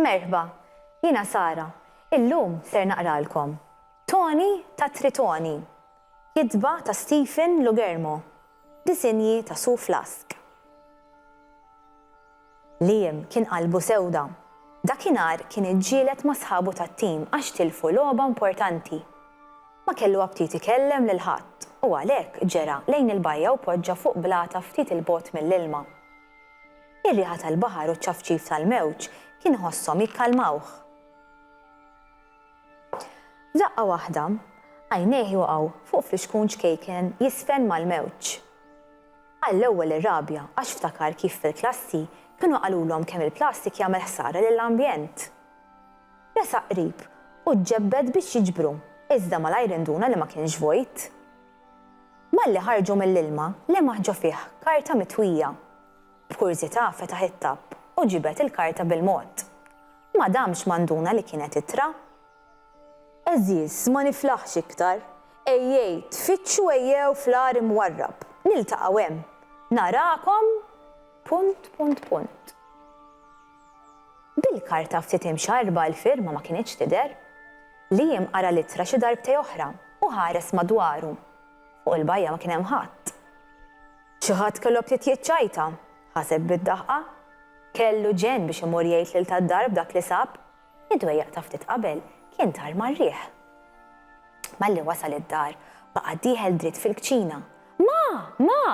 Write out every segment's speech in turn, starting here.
Merħba, jiena Sara. Illum ser naqralkom Tony ta' Tritoni, kitba ta' Stephen Lugermo, disinji ta' Sue Flask. Liam kien qalbu sewda. Dakinhar kien iġġieled ma' sħabu tat-tim għax tilfu logħba importanti. Ma kellu aptit ikellem lil ħadd u għalhekk ġera lejn il-bajja u poġġa fuq blata ftit il-bogħod mill-ilma. Ir-riħa tal-baħar u ċ-ċafċif tal-mewġ kien ħosshom jikkalmawh. Daqqa waħda, għajnejh waqgħu fuq fl-ixkun ċkejken jisfen mal-mewġ. Għall-ewwel ir-rabja għax ftakar kif fil-klassi kienu qalulhom kemm il-plastik jagħmel ħsara lill-ambjent. Resaq qrib u ġġebbed biex jiġbru, iżda malajr induna li ma kienx vojt. Malli ħarġu mill-ilma lemaħ ġo fih karta mitwija. B'kurżità fetaħ it-tapp u ġibet il-karta bil-mod. Ma damx manduna li kienet ittra. Eżiż, ma niflaħx iktar. Ejjej, tfittxu ejjew fl-ar imwarrab. Niltaqgħu hemm. Narakom ... Bil-karta ftit imxarba l-firma ma kienx tidher. Liam qara littra xi darbtej oħra u ħares madwaru. Fuq il-bajja ma kien hemm ħadd. Xi ħadd kellu ftit jiċċajta, ħaseb bid-daħqa. Kellu ġen biex imur jgħid lil tad-darb dak li sab. Idwejjaq ta' ftit qabel kien tar mar-riħ. Malli wasal id-dar baqa' dieħel dritt fil-kċina. Ma!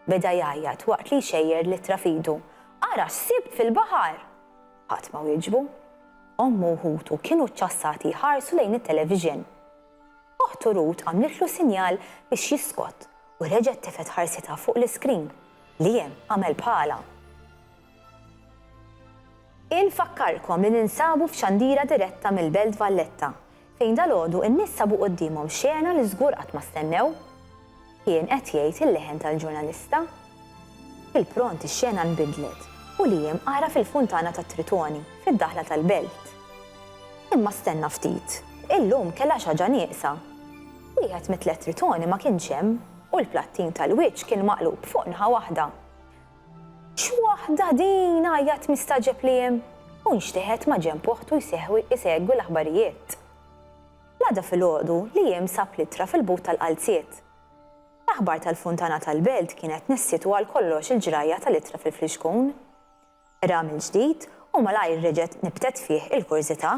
Beda jgħajjat waqt li xejjer littra fidu. Ara x'sibt fil-baħar. Ħadd ma wieġbu. Ommu u ħutu kienu ċċassati ħarsu lejn it-television. Oħtu Ruth għamlitlu sinjal biex jiskot u reġgħet tefet ħarsitha fuq l-iskrin. Liam għamel bħala. Infakkarkom li ninsabu f'xandira diretta mill-Belt Valletta fejn dalgħodu n-nies sabu qudiemhom xena li żgur qatt ma stennew. Kien qed jgħid il-leħen tal-ġurnalista. Fil-pront ix-xena nbidlet u Liam ara fil-funtana tat Tritoni fid-daħla tal-belt. Imma stenna ftit, illum kellha xi ħaġa nieqsa. Wieħed mit-tliet Tritoni ma kienx hemm u l-plattin tal-wiċċ kien maqlub fuq naħa waħda. X'waħda din għajjat mistaġeb Liam u nxteħet ma' ġenb uħtu jsegwu l-aħbarijiet. L-għada fil-għodu Liam sab littra fil-but tal-qalziet. L-aħbar tal-funtana tal-belt kienet nissitu għal kollox il-ġrajja tal-ittra fil-fliexkun. Ram il-ġdid u malajr reġgħet nibtet fih il-kurżità.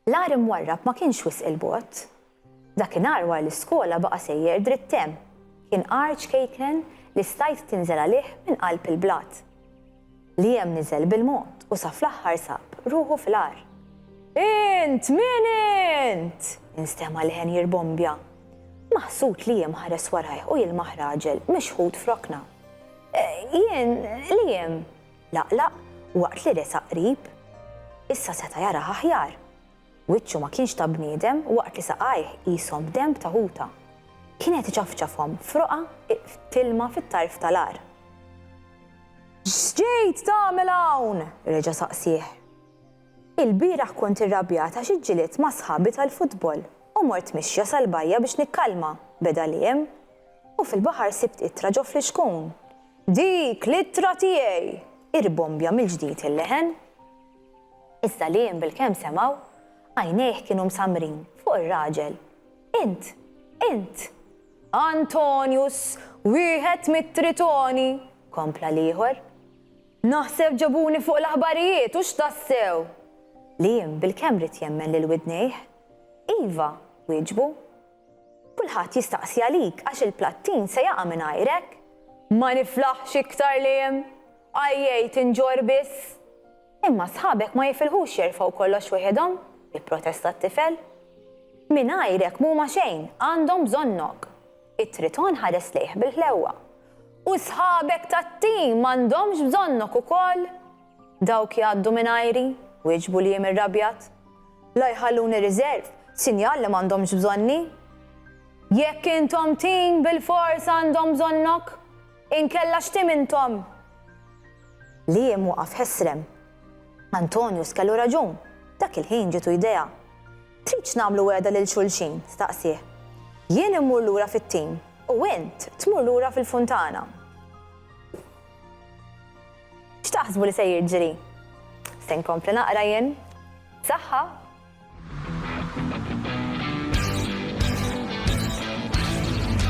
L-ar imwarrab ma kienx wisq il-bogħod. Dakinhar wara l-iskola baqa' sejjer drittem. Kien qar ċkejken li stajt tinżel għalih minn qalb il-blat. Liam niżel bil-mod u sa fl-aħħar sab ruħu fl-ar. Int, min int? Instema leħen jirbombja. Maħsut Liam ħares warajh u jilmaħ raġel mixħud frokna. Liam, laqlaq waqt li resaq qrib. Issa seta' jara aħjar. Wiċċu ma kienx ta' bniedem waqt li saqajh qishom b'demb ta' ħuta. Kienet iċafċafhom froqa tilma fit-tarf tal-ar. X'ġejt tagħmel hawn? Reġa' saqsih. Il-bieraħ kont irrabjata xi ġġiliet ma' sħabi tal-futbol u mort mixja sal-bajja biex nikkalma, beda Liam, u fil-baħar sibt ittra ġo fl-ixkun. Dik l-ittra tiegħi! Irbombja mill-ġdid il-leħen. Issa Liam bil-kemm semgħu, għajnejh kienu msamrin fuq ir-raġel. Int! Antonius, wieħed mit-Tritoni, kompla l-ieħor. Naħseb ġabuni fuq l-aħbarijiet u x'tassew. Liam bil-kemm rid jemmen lil widnejh. Iva, wieġbu. Kulħadd jistaqsi għalik għax il-plattin se jaqa' minn għajrek. Ma niflaħx iktar Liam, għajjej tinġor biss. Imma sħabek ma jifilħux jerfgħu kollox wieħedhom, ipprotesta t-tifel. Minn għajrek mhuma xejn, għandhom bżonnok. It-Triton ħares lejh bil-ħlewwa. U sħabek tat-tim m'għandhomx bżonnok ukoll. Dawk jgħaddu minn għajri, wieġbu Liam irrabjat. La jħalluni riserv, sinjal li m'għandhomx bżonni. Jekk intom tim bil-fors għandhom bżonnok, inkella x'tim intom. Liam waqaf ħesrem. Antonius kellu raġun, dak il-ħin ġitu idea. Tridx nagħmlu wegħda lil xulxin, staqsih. Jien immur lura fit-tim u int tmur lura fil-funtana. X'taħsbu li se jiġri? Se nkompli naqra jien. Saħħa!